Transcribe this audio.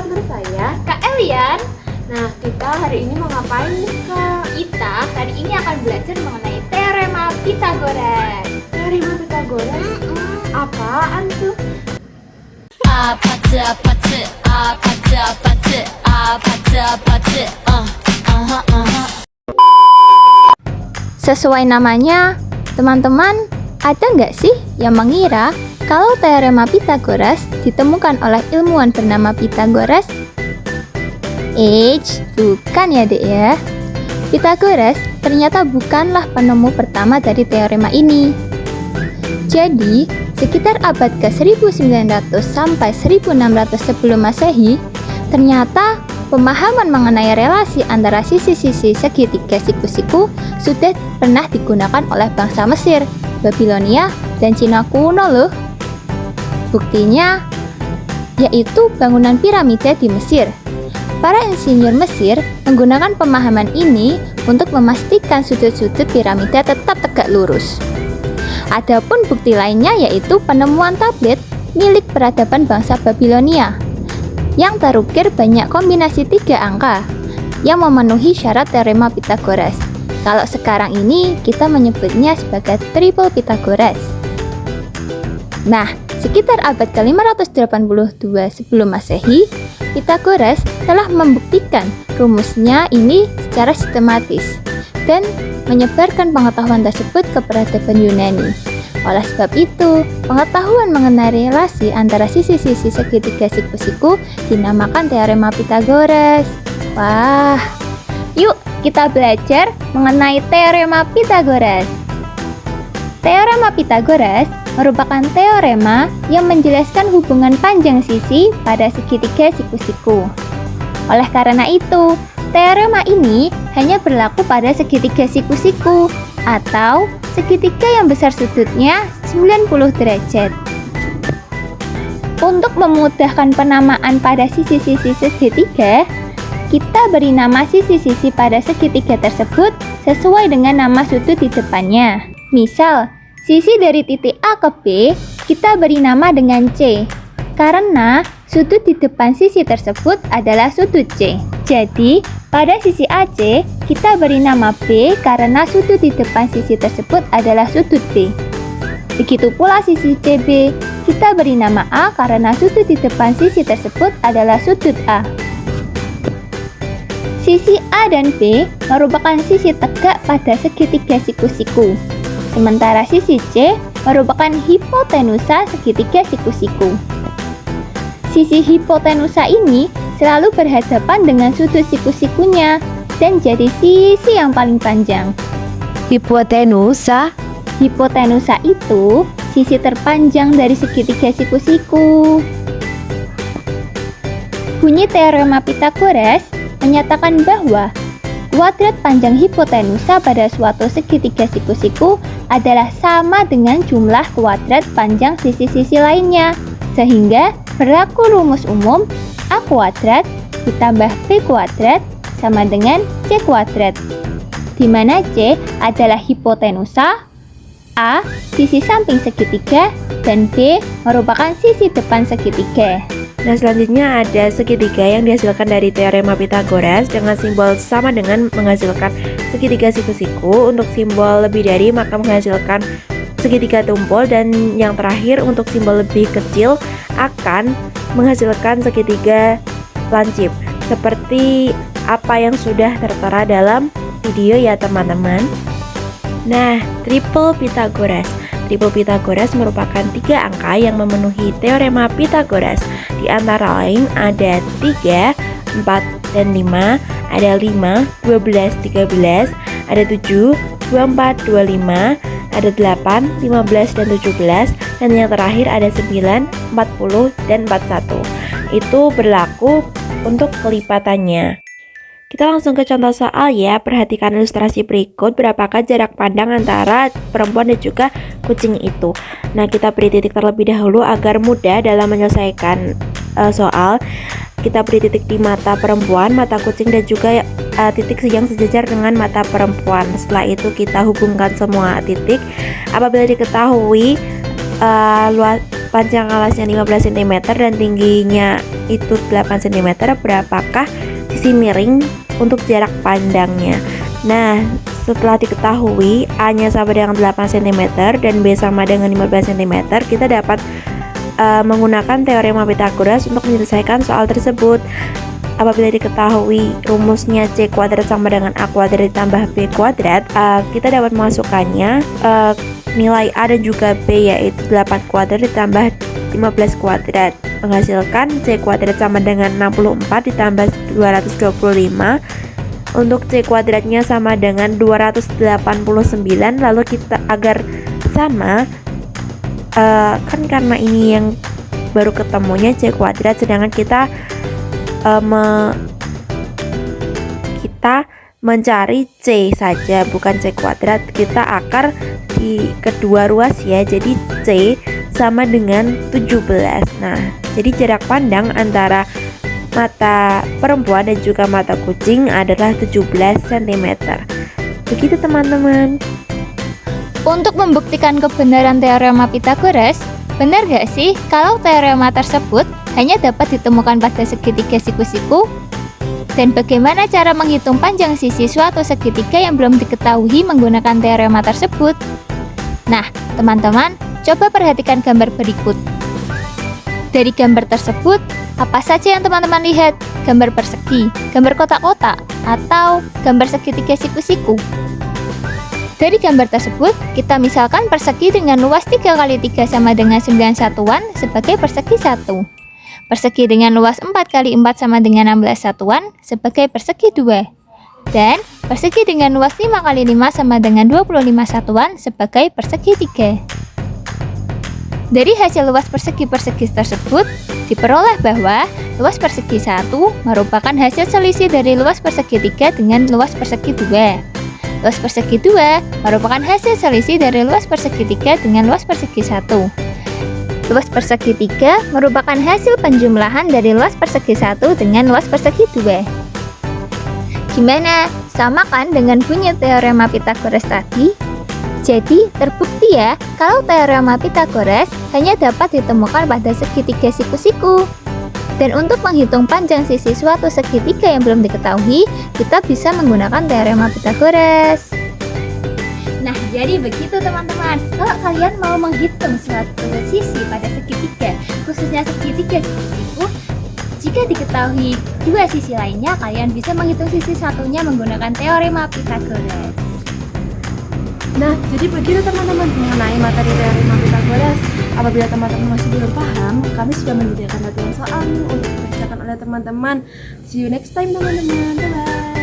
Bersama saya Kak Elian. Nah, kita hari ini mau ngapain nih Kak? Kita hari ini akan belajar mengenai teorema Pythagoras. Teorema Pythagoras? Apaan tuh? Sesuai namanya, teman-teman, ada nggak sih yang mengira kalau teorema Pythagoras ditemukan oleh ilmuwan bernama Pythagoras? Bukan ya dek ya. Pythagoras ternyata bukanlah penemu pertama dari teorema ini. Jadi, sekitar abad ke-1900 sampai 1600 sebelum Masehi, ternyata pemahaman mengenai relasi antara sisi-sisi segitiga siku-siku sudah pernah digunakan oleh bangsa Mesir, Babilonia, dan Cina kuno loh. Buktinya yaitu bangunan piramida di Mesir. Para insinyur Mesir menggunakan pemahaman ini untuk memastikan sudut-sudut piramida tetap tegak lurus. Adapun bukti lainnya yaitu penemuan tablet milik peradaban bangsa Babilonia yang terukir banyak kombinasi 3 angka yang memenuhi syarat teorema Pythagoras. Kalau sekarang ini kita menyebutnya sebagai triple Pythagoras. Nah, sekitar abad ke-582 sebelum Masehi, Pythagoras telah membuktikan rumusnya ini secara sistematis dan menyebarkan pengetahuan tersebut ke peradaban Yunani. Oleh sebab itu, pengetahuan mengenai relasi antara sisi-sisi segitiga siku-siku dinamakan teorema Pythagoras. Wah, yuk kita belajar mengenai teorema Pythagoras. Teorema Pythagoras merupakan teorema yang menjelaskan hubungan panjang sisi pada segitiga siku-siku. Oleh karena itu, teorema ini hanya berlaku pada segitiga siku-siku atau segitiga yang besar sudutnya 90 derajat. Untuk memudahkan penamaan pada sisi-sisi segitiga, kita beri nama sisi-sisi pada segitiga tersebut sesuai dengan nama sudut di depannya. Misal, sisi dari titik A ke B kita beri nama dengan C, karena sudut di depan sisi tersebut adalah sudut C. Jadi, pada sisi AC, kita beri nama B karena sudut di depan sisi tersebut adalah sudut B. Begitu pula sisi CB, kita beri nama A karena sudut di depan sisi tersebut adalah sudut A. Sisi A dan B merupakan sisi tegak pada segitiga siku-siku. Sementara sisi C merupakan hipotenusa segitiga siku-siku. Sisi hipotenusa ini selalu berhadapan dengan sudut siku-sikunya dan jadi sisi yang paling panjang. Hipotenusa Hipotenusa itu sisi terpanjang dari segitiga siku-siku. Bunyi teorema Pythagoras menyatakan bahwa kuadrat panjang hipotenusa pada suatu segitiga siku-siku adalah sama dengan jumlah kuadrat panjang sisi-sisi lainnya, sehingga berlaku rumus umum A kuadrat ditambah B kuadrat sama dengan C kuadrat, di mana C adalah hipotenusa, A sisi samping segitiga, dan B merupakan sisi depan segitiga. Nah, selanjutnya ada segitiga yang dihasilkan dari teorema Pythagoras dengan simbol sama dengan menghasilkan segitiga siku-siku. Untuk simbol lebih dari maka menghasilkan segitiga tumpul, dan yang terakhir untuk simbol lebih kecil akan menghasilkan segitiga lancip, seperti apa yang sudah tertera dalam video ya teman-teman. Nah, triple Pythagoras. Triple Pythagoras merupakan 3 angka yang memenuhi teorema Pythagoras. Di antara lain ada 3, 4, dan 5, ada 5, 12, 13, ada 7, 24, 25, ada 8, 15, dan 17, dan yang terakhir ada 9, 40, dan 41. Itu berlaku untuk kelipatannya. Kita langsung ke contoh soal ya. Perhatikan ilustrasi berikut. Berapakah jarak pandang antara perempuan dan juga kucing itu? Nah, kita beri titik terlebih dahulu agar mudah dalam menyelesaikan soal. Kita beri titik di mata perempuan, mata kucing, dan juga titik yang sejajar dengan mata perempuan. Setelah itu kita hubungkan semua titik. Apabila diketahui panjang alasnya 15 cm dan tingginya itu 8 cm, berapakah sisi miring untuk jarak pandangnya? Nah, setelah diketahui A-nya sama dengan 8 cm dan B sama dengan 15 cm, kita dapat menggunakan teorema Pythagoras untuk menyelesaikan soal tersebut. Apabila diketahui rumusnya C kuadrat sama dengan A kuadrat ditambah B kuadrat, kita dapat memasukkannya nilai A dan juga B, yaitu 8 kuadrat ditambah 15 kuadrat, menghasilkan C kuadrat sama dengan 64 ditambah 225. Untuk C kuadratnya sama dengan 289. Lalu kita agar sama, kan karena ini yang baru ketemunya C kuadrat, sedangkan kita mencari C saja, bukan C kuadrat. Kita akar di kedua ruas ya, jadi C sama dengan 17. Nah, jadi jarak pandang antara mata perempuan dan juga mata kucing adalah 17 cm. Begitu teman-teman. Untuk membuktikan kebenaran teorema Pythagoras, benar gak sih kalau teorema tersebut hanya dapat ditemukan pada segitiga siku-siku? Dan bagaimana cara menghitung panjang sisi suatu segitiga yang belum diketahui menggunakan teorema tersebut? Nah, teman-teman, coba perhatikan gambar berikut. Dari gambar tersebut, apa saja yang teman-teman lihat? Gambar persegi, gambar kotak-kotak, atau gambar segitiga siku-siku? Dari gambar tersebut, kita misalkan persegi dengan luas 3 kali 3 sama dengan 9 satuan sebagai persegi 1. Persegi dengan luas 4 kali 4 sama dengan 16 satuan sebagai persegi 2. Dan persegi dengan luas 5 kali 5 sama dengan 25 satuan sebagai persegi 3. Dari hasil luas persegi-persegi tersebut, diperoleh bahwa luas persegi 1 merupakan hasil selisih dari luas persegi 3 dengan luas persegi 2. Luas persegi 2 merupakan hasil selisih dari luas persegi 3 dengan luas persegi 1. Luas persegi 3 merupakan hasil penjumlahan dari luas persegi 1 dengan luas persegi 2. Gimana? Sama kan dengan bunyi teorema Pythagoras tadi? Jadi, terbukti ya kalau teorema Pythagoras hanya dapat ditemukan pada segitiga siku-siku. Dan untuk menghitung panjang sisi suatu segitiga yang belum diketahui, kita bisa menggunakan teorema Pythagoras. Nah, jadi begitu teman-teman. Kalau kalian mau menghitung suatu sisi pada segitiga, khususnya segitiga siku-siku, jika diketahui dua sisi lainnya, kalian bisa menghitung sisi satunya menggunakan teorema Pythagoras. Nah, jadi begitu teman-teman mengenai materi teorema Pythagoras. Apabila teman-teman masih belum paham, kami sudah menyediakan latihan soal untuk dikerjakan oleh teman-teman. See you next time teman-teman. Bye-bye.